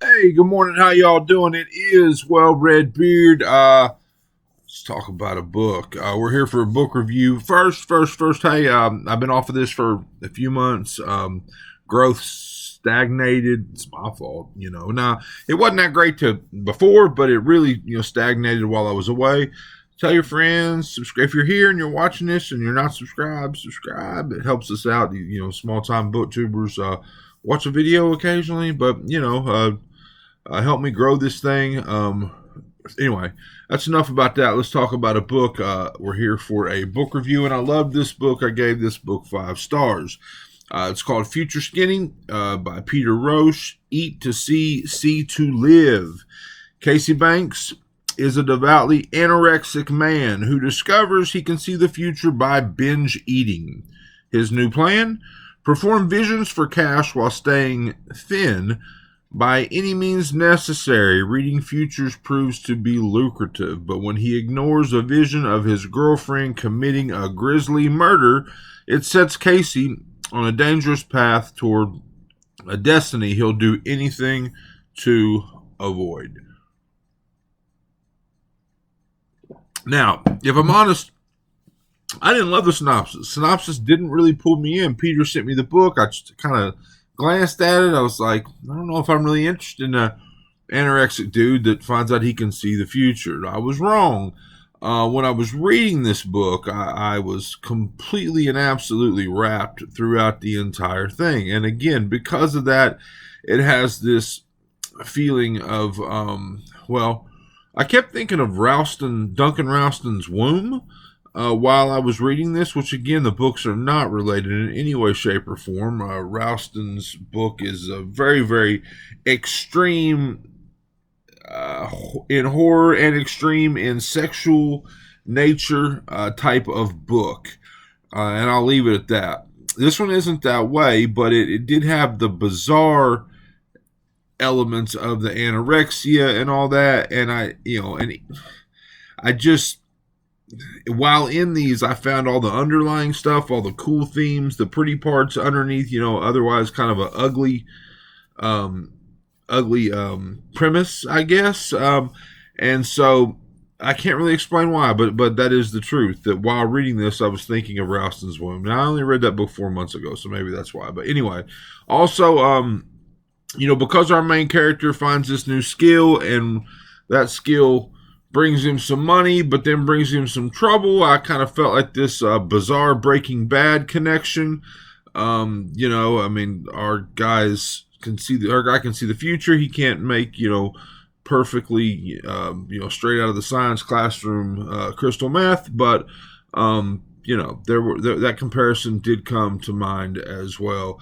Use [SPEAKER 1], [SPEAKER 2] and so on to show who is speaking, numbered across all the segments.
[SPEAKER 1] Hey, good morning. How y'all doing? It is Well Red Beard. Let's talk about a book. We're here for a book review. First. Hey, I've been off of this for a few months. Growth stagnated. It's my fault, you know. Now it wasn't that great to before, but it really, stagnated while I was away. Tell your friends. Subscribe if you're here and you're watching this and you're not subscribed. Subscribe. It helps us out. Small time booktubers. Watch a video occasionally, but help me grow this thing. Anyway, that's enough about that. Let's talk about a book. We're here for a book review, and I love this book. I gave this book 5 stars. It's called Future Skinny by Peter Rosch. Eat to see to live. Casey Banks is a devoutly anorexic man who discovers he can see the future by binge eating. His new plan? Perform visions for cash while staying thin by any means necessary. Reading futures proves to be lucrative, but when he ignores a vision of his girlfriend committing a grisly murder, it sets Casey on a dangerous path toward a destiny he'll do anything to avoid. Now, if I'm honest, I didn't love the synopsis. Synopsis didn't really pull me in. Peter sent me the book. I just kind of glanced at it. I was like, I don't know if I'm really interested in a anorexic dude that finds out he can see the future. I was wrong. When I was reading this book, I was completely and absolutely wrapped throughout the entire thing. And again, because of that, it has this feeling of, I kept thinking of Duncan Ralston's Womb while I was reading this, which again, the books are not related in any way, shape, or form. Ralston's book is a very, very extreme in horror and extreme in sexual nature type of book. And I'll leave it at that. This one isn't that way, but it did have the bizarre elements of the anorexia and all that. And I just, while in these, I found all the underlying stuff, all the cool themes, the pretty parts underneath, otherwise kind of a ugly premise, I guess. And so I can't really explain why, but that is the truth. That while reading this, I was thinking of Ralston's Womb. Now I only read that book 4 months ago, so maybe that's why. But anyway, also, because our main character finds this new skill, and that skill brings him some money, but then brings him some trouble. I kind of felt like this bizarre Breaking Bad connection. Our guy can see the future. He can't make perfectly straight out of the science classroom crystal meth, but that comparison did come to mind as well.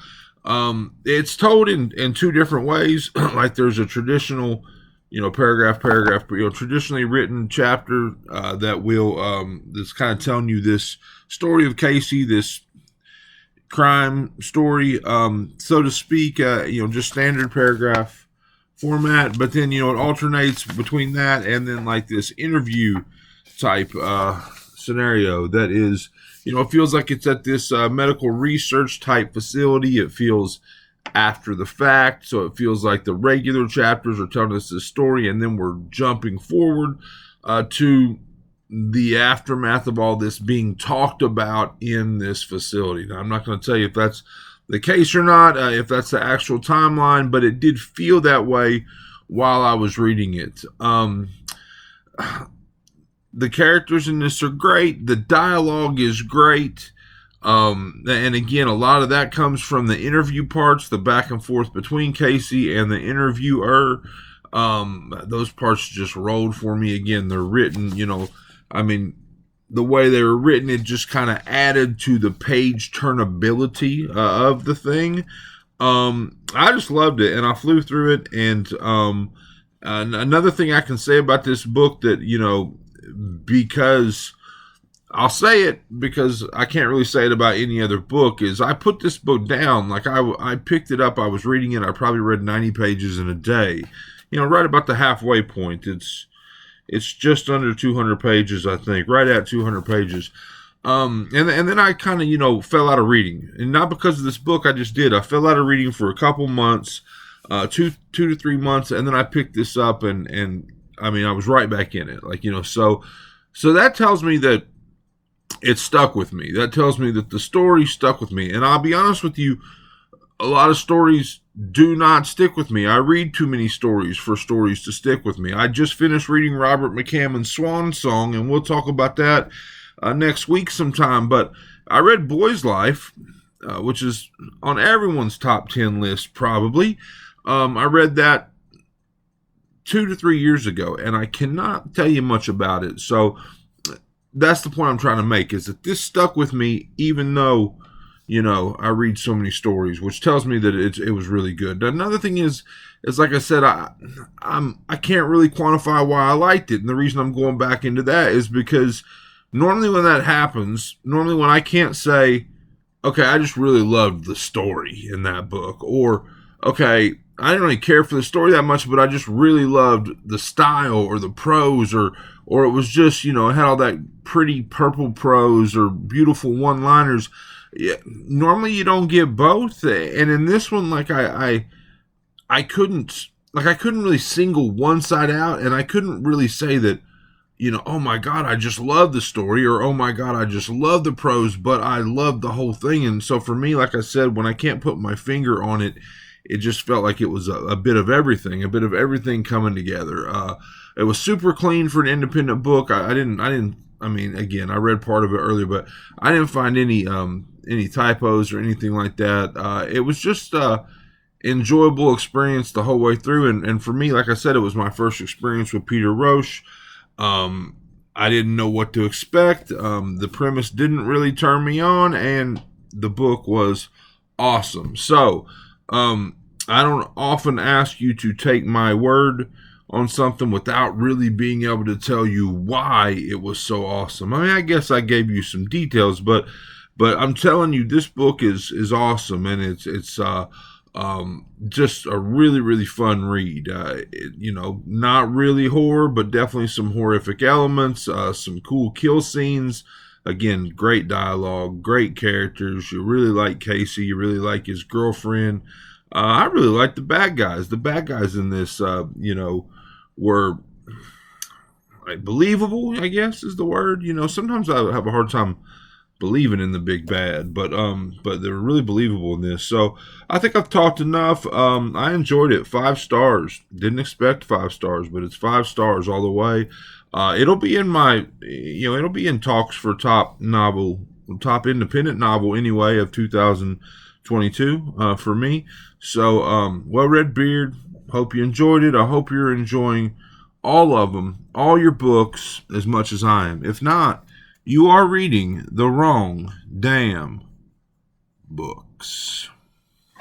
[SPEAKER 1] It's told in 2 different ways. Like there's a traditional paragraph, traditionally written chapter that will that's kind of telling you this story of Casey, this crime story, so to speak, just standard paragraph format. But then, it alternates between that and then like this interview type scenario that is, it feels like it's at this medical research type facility. It feels after the fact, so it feels like the regular chapters are telling us this story, and then we're jumping forward to the aftermath of all this being talked about in this facility. Now, I'm not going to tell you if that's the case or not, if that's the actual timeline, but it did feel that way while I was reading it. The characters in this are great. The dialogue is great. And again, a lot of that comes from the interview parts, the back and forth between Casey and the interviewer. Those parts just rolled for me. Again, they're written, the way they were written, it just kind of added to the page turnability of the thing. I just loved it, and I flew through it. And another thing I can say about this book that, because I'll say it because I can't really say it about any other book, is I put this book down. Like I picked it up, I was reading it, I probably read 90 pages in a day. Right about the halfway point. It's just under 200 pages, I think, right at 200 pages. And then I kind of, fell out of reading. And not because of this book, I just did. I fell out of reading for a couple months. two to 3 months, and then I picked this up, and I mean, I was right back in it. Like, so that tells me that it stuck with me. That tells me that the story stuck with me. And I'll be honest with you, a lot of stories do not stick with me. I read too many stories for stories to stick with me. I just finished reading Robert McCammon's Swan Song, and we'll talk about that next week sometime. But I read Boy's Life, which is on everyone's top 10 list probably. I read that 2 to 3 years ago, and I cannot tell you much about it. So that's the point I'm trying to make, is that this stuck with me even though, I read so many stories, which tells me that it was really good. Another thing is like I said, I can't really quantify why I liked it. And the reason I'm going back into that is because normally when that happens, normally when I can't say, okay, I just really loved the story in that book, or, okay, I didn't really care for the story that much, but I just really loved the style or the prose, or it was just, it had all that pretty purple prose or beautiful one-liners. Yeah, normally you don't get both, and in this one, like I couldn't really single one side out, and I couldn't really say that, oh my God, I just love the story, or oh my God, I just love the prose, but I love the whole thing. And so for me, like I said, when I can't put my finger on it, it just felt like it was a bit of everything coming together. It was super clean for an independent book. I mean, again, I read part of it earlier, but I didn't find any typos or anything like that. It was just enjoyable experience the whole way through. And for me, like I said, it was my first experience with Peter Rosch. I didn't know what to expect. The premise didn't really turn me on, and the book was awesome. So, I don't often ask you to take my word on something without really being able to tell you why it was so awesome. I mean, I guess I gave you some details, but I'm telling you, this book is awesome, and it's just a really, really fun read. Not really horror, but definitely some horrific elements, some cool kill scenes. Again, great dialogue, great characters. You really like Casey. You really like his girlfriend. I really like the bad guys. The bad guys in this, were like believable, I guess is the word. Sometimes I have a hard time believing in the big bad, but they're really believable in this. So I think I've talked enough. I enjoyed it. 5 stars. Didn't expect 5 stars, but it's 5 stars all the way. It'll be in my, it'll be in talks for top independent novel anyway of 2022 for me. So, Well Red Beard, hope you enjoyed it. I hope you're enjoying all of them, all your books, as much as I am. If not, you are reading the wrong damn books.